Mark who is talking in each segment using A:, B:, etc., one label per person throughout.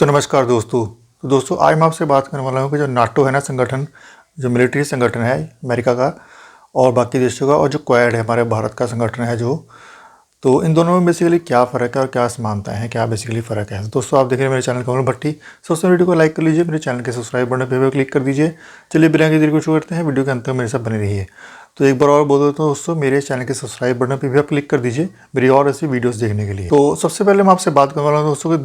A: तो नमस्कार दोस्तों। आज मैं आपसे बात करने वाला हूँ कि जो नाटो है ना संगठन, जो मिलिट्री संगठन है अमेरिका का और बाकी देशों का, और जो क्वाड है हमारे भारत का संगठन है तो इन दोनों में बेसिकली क्या फ़र्क है और क्या समानताएं हैं, क्या बेसिकली फ़र्क है। तो दोस्तों आप देख रहे हैं मेरे चैनल कमल भट्टी। सबसे वीडियो को लाइक कर लीजिए, मेरे चैनल के सब्सक्राइब बटन पे क्लिक कर दीजिए। चलिए बिना किसी देरी को शुरू करते हैं, वीडियो के अंत तक मेरे साथ बने रहिए। तो एक बार और बोल देता हूँ दोस्तों, मेरे चैनल के सब्सक्राइब बटन पे भी आप क्लिक कर दीजिए मेरी और ऐसी वीडियोस देखने के लिए। तो सबसे पहले मैं आपसे बात करने वाला हूँ दोस्तों कि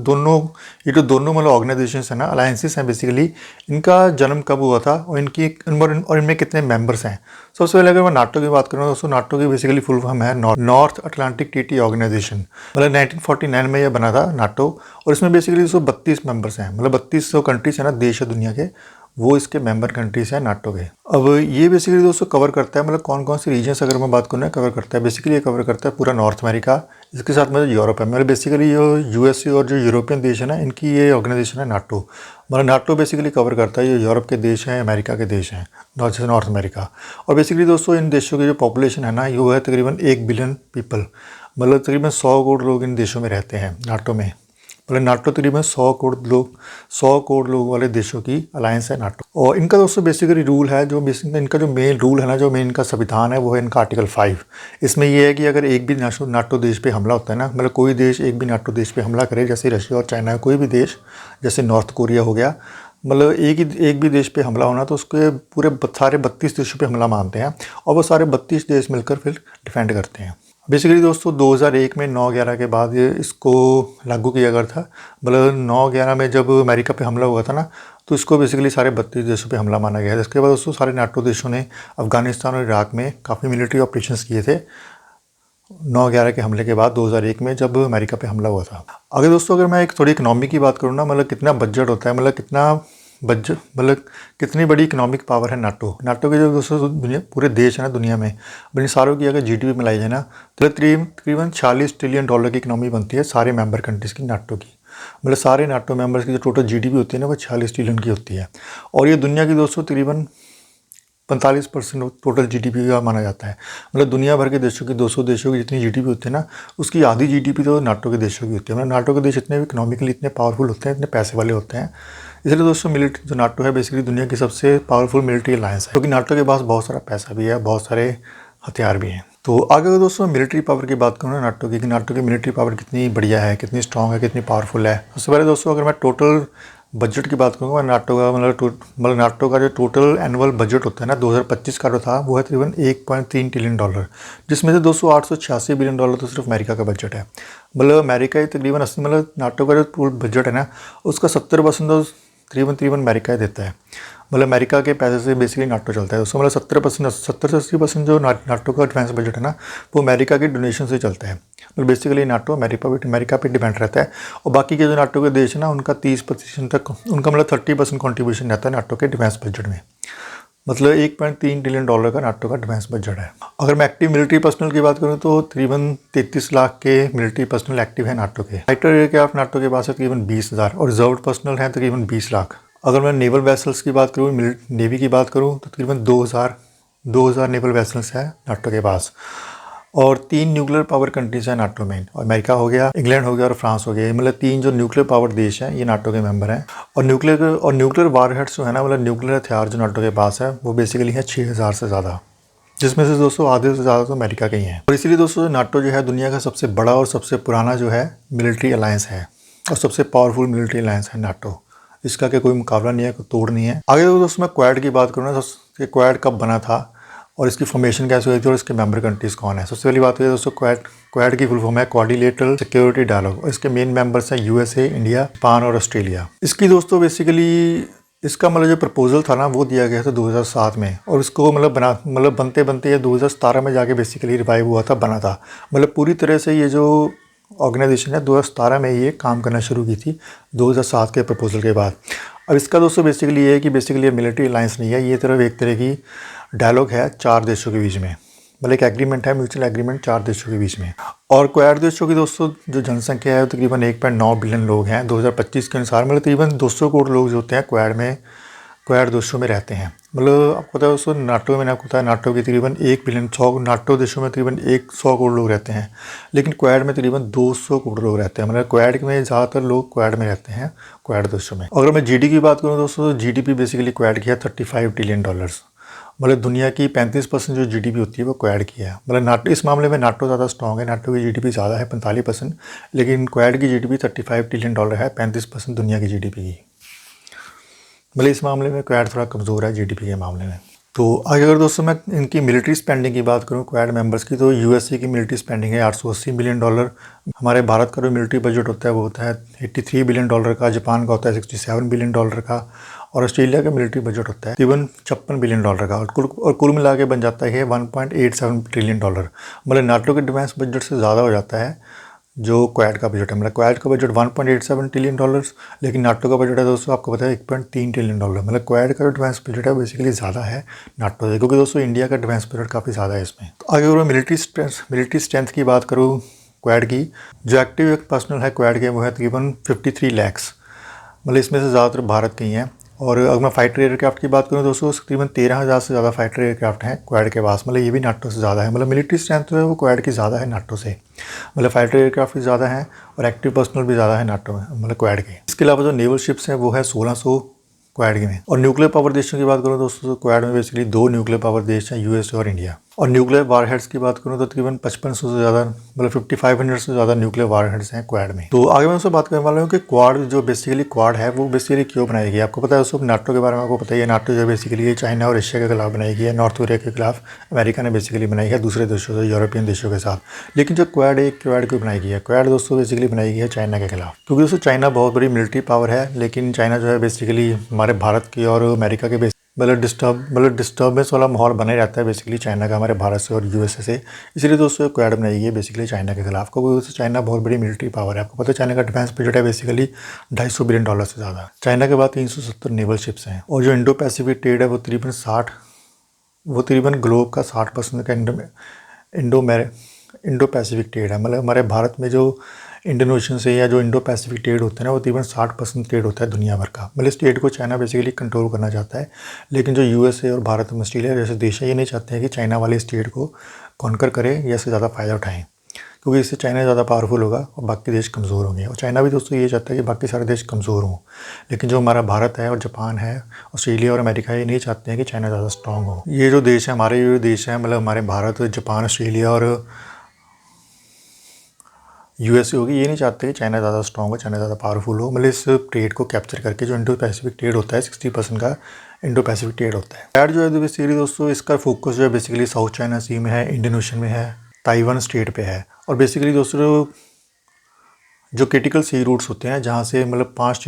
A: ये जो दोनों मतलब ऑर्गेनाइजेशन है ना, अलायंसेस हैं बेसिकली, इनका जन्म कब हुआ था और और इनमें कितने मेंबर्स हैं। सबसे पहले अगर मैं नाटो की बात करूँ दोस्तों, नाटो की बेसिकली फुल फॉर्म है नॉर्थ अटलांटिक ट्रीटी ऑर्गेनाइजेशन। मतलब 1949 में यह बना था नाटो, और इसमें बेसिकली 132 मेंबर्स हैं। मतलब 32 कंट्रीज है ना, देश है दुनिया के, वो इसके मेंबर कंट्रीज हैं नाटो के। अब ये बेसिकली दोस्तों कवर करता है, मतलब कौन कौन से रीजन्स अगर मैं बात करूँ कवर करता है। बेसिकली ये कवर करता है पूरा नॉर्थ अमेरिका, इसके साथ में यूरोप है। मतलब बेसिकली जो यूएसए और जो यूरोपियन देश है ना, इनकी ये ऑर्गेनाइजेशन है नाटो। मतलब नाटो बेसिकली कवर करता है ये यूरोप के देश हैं, अमेरिका के देश हैं, नॉर्थ अमेरिका। और बेसिकली दोस्तों इन देशों की जो पॉपुलेशन है ना, ये है तकरीबन 1 बिलियन पीपल। मतलब तकरीबन 100 करोड़ लोग इन देशों में रहते हैं नाटो में। मतलब नाटो तकरीबन 100 करोड़ लोगों वाले देशों की अलायंस है नाटो। और इनका दोस्तों बेसिकली रूल है, जो बेसिकली इनका जो मेन रूल है ना, जो मेन इनका संविधान है, वो है इनका आर्टिकल 5। इसमें ये है कि अगर एक भी नाटो देश पे हमला होता है ना, मतलब कोई देश एक भी नाटो देश पे हमला करे, जैसे रशिया और चाइना, कोई भी देश, जैसे नॉर्थ कोरिया हो गया, मतलब एक भी देश पे हमला होना तो उसके पूरे सारे 32 देशों पे हमला मानते हैं, और वो सारे 32 देश मिलकर फिर डिफेंड करते हैं। बेसिकली दोस्तों 2001 में 9/11 के बाद ये इसको लागू किया गया था। मतलब 9/11 में जब अमेरिका पे हमला हुआ था ना, तो इसको बेसिकली सारे 32 देशों पे हमला माना गया। इसके बाद दोस्तों सारे नाटो देशों ने अफगानिस्तान और इराक में काफ़ी मिलिट्री ऑपरेशंस किए थे 9/11 के हमले के बाद 2001 में जब अमेरिका पे हमला हुआ था। अगर दोस्तों अगर मैं एक थोड़ी इकनॉमी की बात करूँ ना, मतलब कितना बजट होता है, मतलब कितनी बड़ी इकोनॉमिक पावर है नाटो के जो दोस्तों दुनिया पूरे देश है ना दुनिया में, अपनी सारों की अगर जीडीपी मिलाई जाए ना, तो तकरीबन 40 ट्रिलियन डॉलर की इकोनॉमी बनती है सारे मेंबर कंट्रीज़ की नाटो की। मतलब सारे नाटो मेंबर्स की जो टोटल जीडीपी होती है ना, वो 40 ट्रिलियन की होती है। और ये दुनिया की दोस्तों तकरीबन 45% टोटल जीडीपी का माना जाता है। मतलब दुनिया भर के देशों की 200 देशों की जितनी जीडीपी होती है ना, उसकी आधी जीडीपी तो नाटो के देशों की होती है। मतलब नाटो के देश इतने इकोनॉमिकली इतने पावरफुल होते हैं, इतने पैसे वाले होते हैं। इसलिए दोस्तों मिलिट्री जो नाटो है बेसिकली दुनिया की सबसे पावरफुल मिलिट्री अलायंस है, क्योंकि नाटो के पास बहुत सारा पैसा भी है, बहुत सारे हथियार भी हैं। तो आगे दोस्तों मिलिट्री पावर की बात करूँ ना नाटो की, कि नाटो की मिलिट्री पावर कितनी बढ़िया है, कितनी स्ट्रॉन्ग है, कितनी पावरफुल है। सबसे पहले दोस्तों अगर मैं टोटल बजट की बात करूँगा नाटो का, मतलब नाटो का जो टोटल एनुअल बजट होता है ना 2025 का जो था, वो है तकरीबन 1.3 ट्रिलियन डॉलर, जिसमें से दोस्तों 886 बिलियन डॉलर तो सिर्फ अमेरिका का बजट है। मतलब अमेरिका ही तकरीबन 80, मतलब नाटो का जो पूरा बजट है ना, उसका 70% तो तकरीबन अमेरिका ही देता है। मतलब अमेरिका के पैसे से बेसिकली नाटो चलता है दोस्तों। मतलब 70 से 80% जो नाटो का डिफेंस बजट है ना, वो अमेरिका के डोनेशन से चलता है। मतलब बेसिकली नाटो अमेरिका पे डिपेंड रहता है, और बाकी के जो नाटो के देश है ना, उनका 30% तक, उनका मतलब 30% कॉन्ट्रीब्यूशन रहता है नाटो के डिफेंस बजट में। मतलब 1.3 ट्रिलियन डॉलर का नाटो का डिफेंस बजट है। अगर मैं एक्टिव मिलिट्री पर्सनल की बात करूँ तो तकरीबन 33 लाख के मिलिट्री पर्सनल एक्टिव है नाटो के। फाइटर एयरक्राफ्ट नाटो के पास है तकरीबन 20,000, और रिजर्व पर्सनल है तकरीबन 20 लाख। अगर मैं नेवल वेसल्स की बात करूँ, नेवी की बात करूँ, तो तकरीबन 2000 नेवल वेसल्स है नाटो के पास। और 3 न्यूक्लियर पावर कंट्रीज हैं नाटो में, और अमेरिका हो गया, इंग्लैंड हो गया और फ्रांस हो गया। मतलब 3 जो न्यूक्लियर पावर देश हैं, ये नाटो के मेंबर हैं। और न्यूक्लियर वारहेड्स जो है ना, मतलब न्यूक्लियर हथियार जो नाटो के पास है, वो बेसिकली है 6000 से ज़्यादा, जिसमें से दोस्तों आधे से ज़्यादा तो अमेरिका के ही हैं। और इसीलिए दोस्तों नाटो जो है दुनिया का सबसे बड़ा और सबसे पुराना जो है मिलिट्री अलायंस है, और सबसे पावरफुल मिलिट्री अलायंस है नाटो। इसका के कोई मुकाबला नहीं है, कोई तोड़ नहीं है। आगे दोस्तों मैं क्वाड की बात करूँ ना, कि क्वाड कब बना था और इसकी फॉर्मेशन कैसे हुई थी और इसके मेंबर कंट्रीज़ कौन है। सबसे पहली बात है दोस्तों, क्वाड की फुल फॉर्म है क्वाड्रिलेटरल सिक्योरिटी डायलॉग, और इसके मेन मेंबर्स हैं यूएसए, इंडिया, जापान और ऑस्ट्रेलिया। इसकी दोस्तों बेसिकली इसका मतलब जो प्रपोजल था ना, वो दिया गया था 2007 में, और इसको मतलब बनते बनते ये 2017 में जाके बेसिकली रिवाइव हुआ था, बना था। मतलब पूरी तरह से ये जो ऑर्गेनाइजेशन है 2017 में ये काम करना शुरू की थी 2007 के प्रपोजल के बाद। अब इसका दोस्तों बेसिकली ये है कि बेसिकली ये मिलिट्री अलायंस नहीं है, ये तरफ एक तरह की डायलॉग है 4 देशों के बीच में। मतलब एक एग्रीमेंट है, म्यूचुअल एग्रीमेंट 4 देशों के बीच में। और क्वाड देशों की दोस्तों जो जनसंख्या है तकरीबन 1.9 बिलियन लोग हैं 2025 के अनुसार। मतलब तकरीबन 200 करोड़ लोग जो होते हैं क्वाड में क्वाड देशों में रहते हैं। मतलब आपको पता है दोस्तों, नाटो में आपको पता है नाटो के तकरीबन 1 बिलियन 100 नाटो देशों में तकरीबन 100 करोड़ लोग रहते हैं, लेकिन क्वाड में तकरीबन 200 करोड़ लोग रहते हैं। मतलब क्वाड में ज़्यादातर लोग क्वाड में रहते हैं, क्वाड देशों में। अगर मैं जीडीपी की बात करूँ दोस्तों, तो जीडीपी बेसिकली क्वाड की है $35 ट्रिलियन। मतलब दुनिया की 35% जो जीडीपी होती है वो क्वाड की है। मतलब नाटो, इस मामले में नाटो ज़्यादा स्ट्रॉन्ग है, नाटो की जीडीपी ज़्यादा है 45%, लेकिन क्वाड की जीडीपी $35 ट्रिलियन है, 35% दुनिया की जीडीपी की। मतलब इस मामले में क्वाड थोड़ा कमज़ोर है जीडीपी के मामले में। तो आगे अगर दोस्तों मैं इनकी मिलिट्री स्पेंडिंग की बात करूं क्वाड मेंबर्स की, तो यूएसए की मिलिट्री स्पेंडिंग है $880 बिलियन। हमारे भारत का जो मिलिट्री बजट होता है वो होता है $83 बिलियन का, जापान का होता है $67 बिलियन का, और ऑस्ट्रेलिया का मिलिट्री बजट होता है तकरीबन $56 बिलियन का, और कुल मिला के बन जाता है 1.87 ट्रिलियन। मतलब नाटो के डिफेंस बजट से ज़्यादा हो जाता है जो क्वाड का बजट है। मतलब क्वाड का बजट 1.87 ट्रिलियन डॉलर्स, लेकिन नाटो का बजट है दोस्तों आपको पता है 1.3 ट्रिलियन डॉलर। मतलब क्वाड का जो डिफेंस बजट है बेसिकली ज़्यादा है नाटो से, क्योंकि दोस्तों इंडिया का डिफेंस बजट काफ़ी ज़्यादा है इसमें। तो आगे अगर मैं मिलिट्री स्ट्रेंथ की बात करूँ क्वाड की, जो एक्टिव पर्सनल है क्वाड के वो है तकरीबन 53 लैक्स। मतलब इसमें से ज़्यादातर भारत के ही हैं। और अगर मैं फाइटर एयरक्राफ्ट की बात करूँ दोस्तों, तकरीबन 13,000 से ज़्यादा फाइटर एयरक्राफ्ट हैं क्वाड के पास। मतलब ये भी नाटो से ज़्यादा है। मतलब मिलिट्री स्ट्रेंथ जो है वो क्वाड की ज़्यादा है नाटो से। मतलब फाइटर एयरक्राफ्ट भी ज़्यादा हैं और एक्टिव पर्सनल भी ज़्यादा है नाटो में, मतलब क्वाड के। इसके अलावा जो नेवल शिप्स हैं वो है 1600 क्वाड में। और न्यूक्लियर पावर देशों की बात करूँ दोस्तों, तो क्वाड में बेसिकली 2 न्यूक्लियर पावर देश हैं, यूएसए और इंडिया। और न्यूक्लियर वारहेड्स की बात करूँ तो तकरीबन 5500 से ज़्यादा, मतलब 5500 से ज़्यादा न्यूक्लियर वारहेड्स हैं क्वाड में। तो आगे मैं उससे बात करने वाला हूँ कि क्वाड जो बेसिकली क्वाड है वो बेसिकली क्यों बनाई गई है। आपको पता है दोस्तों, नाटो के बारे में आपको पता ही है। नाटो जो बेसिकली चाइना और एशिया के खिलाफ बनाई गई है, नॉर्थ कोरिया के खिलाफ अमेरिका ने बेसिकली बनाई है, दूसरे देशों से, यूरोपियन देशों के साथ। लेकिन जो क्वाड है, क्वाड क्यों बनाई गई है? क्वाड दोस्तों बेसिकली बनाई गई है चाइना के खिलाफ, क्योंकि दोस्तों चाइना बहुत बड़ी मिलिट्री पावर है, लेकिन चाइना जो है बेसिकली हमारे भारत की और अमेरिका के मतलब डिस्टर्बेंस वाला माहौल बने रहता है बेसिकली चाइना का हमारे भारत से और यूएसए से। इसलिए दोस्तों क्वाड बनाई गई है बेसिकली चाइना के खिलाफ, क्योंकि दोस्तों चाइना बहुत बड़ी मिलिट्री पावर है। आपको पता है चाइना का डिफेंस बजट है बेसिकली $250 बिलियन से ज़्यादा। चाइना के बाद 370 नेवल शिप्स हैं। और जो इंडो पैसिफिक ट्रेड है वो तकरीबन ग्लोब का 60% का इंडो पैसिफिक ट्रेड है। मतलब हमारे भारत में जो इंडियन ओशन से या जो इंडो पैसिफिक ट्रेड होता है ना, वो तकरीबन 60% ट्रेड होता है दुनिया भर का। मतलब इस ट्रेड को चाइना बेसिकली कंट्रोल करना चाहता है, लेकिन जो यूएसए और भारत और ऑस्ट्रेलिया जैसे देश है ये नहीं चाहते हैं कि चाइना वाले इस ट्रेड को कॉन्कर करे या इससे ज़्यादा फ़ायदा उठाएं, क्योंकि इससे चाइना ज़्यादा पावरफुल होगा और बाकी देश कमज़ोर होंगे। और चाइना भी दोस्तों ये चाहता है कि बाकी सारे देश कमज़ोर हों, लेकिन जो हमारा भारत है और जापान है, ऑस्ट्रेलिया और अमेरिका ये नहीं चाहते हैं कि चाइना ज़्यादा स्ट्रॉन्ग हो। ये जो देश है हमारे, ये देश है मतलब हमारे भारत, जापान, ऑस्ट्रेलिया और यूएसए होगी, ये नहीं चाहते कि चाइना ज़्यादा स्ट्रॉन्ग हो, चाइना ज़्यादा पावरफुल हो। मतलब इस ट्रेड को कैप्चर करके जो इंडो पैसिफिक ट्रेड होता है 60% का इंडो पैसिफिक ट्रेड होता है। ट्रेड जो है बेसिकली दोस्तों इसका फोकस जो है बेसिकली साउथ चाइना सी में है, इंडियन ओशन में है, ताइवान स्ट्रेट पे है। और बेसिकली दोस्तों जो क्रिटिकल सी रूट्स होते हैं जहाँ से मतलब $5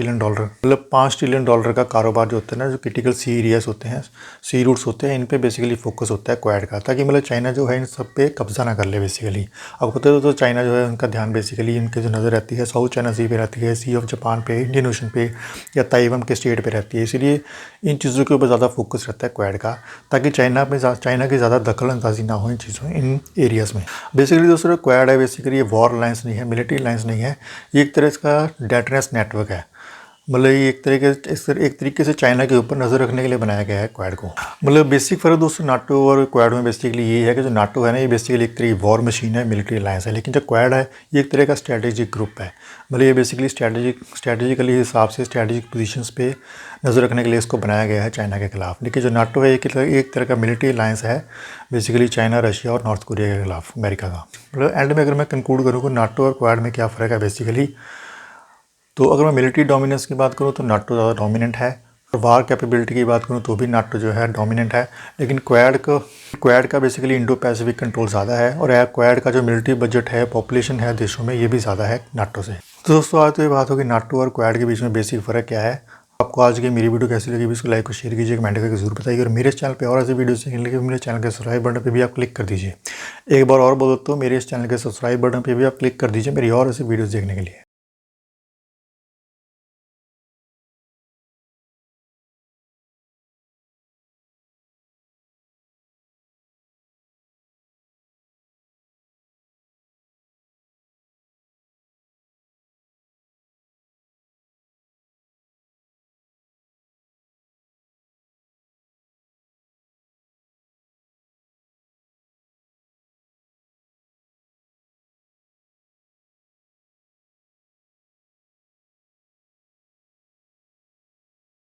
A: ट्रिलियन का कारोबार जो होता है ना, जो क्रिटिकल सी एरियाज होते हैं, सी रूट्स होते हैं, इन पे बेसिकली फोकस होता है क्वाड का, ताकि मतलब चाइना जो है इन सब पे कब्जा ना कर ले बेसिकली। आपको पता है तो चाइना जो है उनका ध्यान बेसिकली इनके जो नज़र रहती है साउथ चाइना सी पे रहती है, सी ऑफ जापान पे, इंडियन ओशन पे या ताइवान के स्टेट पे रहती है। इसलिए इन चीज़ों के ऊपर ज़्यादा फोकस रहता है क्वाड का, ताकि चाइना की ज़्यादा दखल अंदाजी ना हो इन चीज़ों इन एरियाज़ में। बेसिकली दोस्तों क्वाड है बेसिकली ये वॉर अलायंस नहीं है, मिलिट्री अलायंस नहीं है, ये एक तरह इसका डेटरेंस नेटवर्क है। मतलब ये एक तरीके से चाइना के ऊपर नज़र रखने के लिए बनाया गया है क्वाड को। मतलब बेसिक फ़र्क दोस्तों नाटो और क्वाड में बेसिकली ये है कि जो नाटो है ना, ये बेसिकली एक तरह की वॉर मशीन है, मिलिट्री अलायंस है, लेकिन जो क्वाड है ये एक तरह का स्ट्रेटेजिक ग्रुप है। मतलब ये बेसिकली स्ट्रेटेजिकली हिसाब से स्ट्रेटेजिक पोजीशंस पे नज़र रखने के लिए इसको बनाया गया है चाइना के खिलाफ। लेकिन जो नाटो है एक तरह का मिलिट्री अलायंस है बेसिकली चाइना, रशिया और नॉर्थ कोरिया के खिलाफ अमेरिका का। मतलब एंड में अगर मैं कंक्लूड करूँ कि नाटो और क्वाड में क्या फ़र्क है बेसिकली, तो अगर मैं मिलिट्री डोमिनेंस की बात करूँ तो नाटो ज़्यादा डोमिनेंट है, और वार कैपेबिलिटी की बात करूँ तो भी नाटो जो है डोमिनेंट है। लेकिन क्वाड का बेसिकली इंडो पैसिफिक कंट्रोल ज़्यादा है, और क्वाड का जो मिलिट्री बजट है, पॉपुलेशन है देशों में, ये भी ज़्यादा है नाटो से। तो दोस्तों आज तो ये बात होगी नाटो और क्वाड के बीच में बेसिक फ़र्क क्या है। आपको आज की मेरी वीडियो कैसी लगी भी इसको लाइक और शेयर कीजिए, कमेंट करके जरूर बताइए। और मेरे इस चैनल पे और ऐसी वीडियो देखने के लिए मेरे चैनल के सब्सक्राइब बटन पे भी आप क्लिक कर दीजिए। एक बार और बोल देता हूँ, मेरे इस चैनल के सब्सक्राइब बटन पे भी आप क्लिक कर दीजिए मेरी और ऐसी वीडियोस देखने के लिए।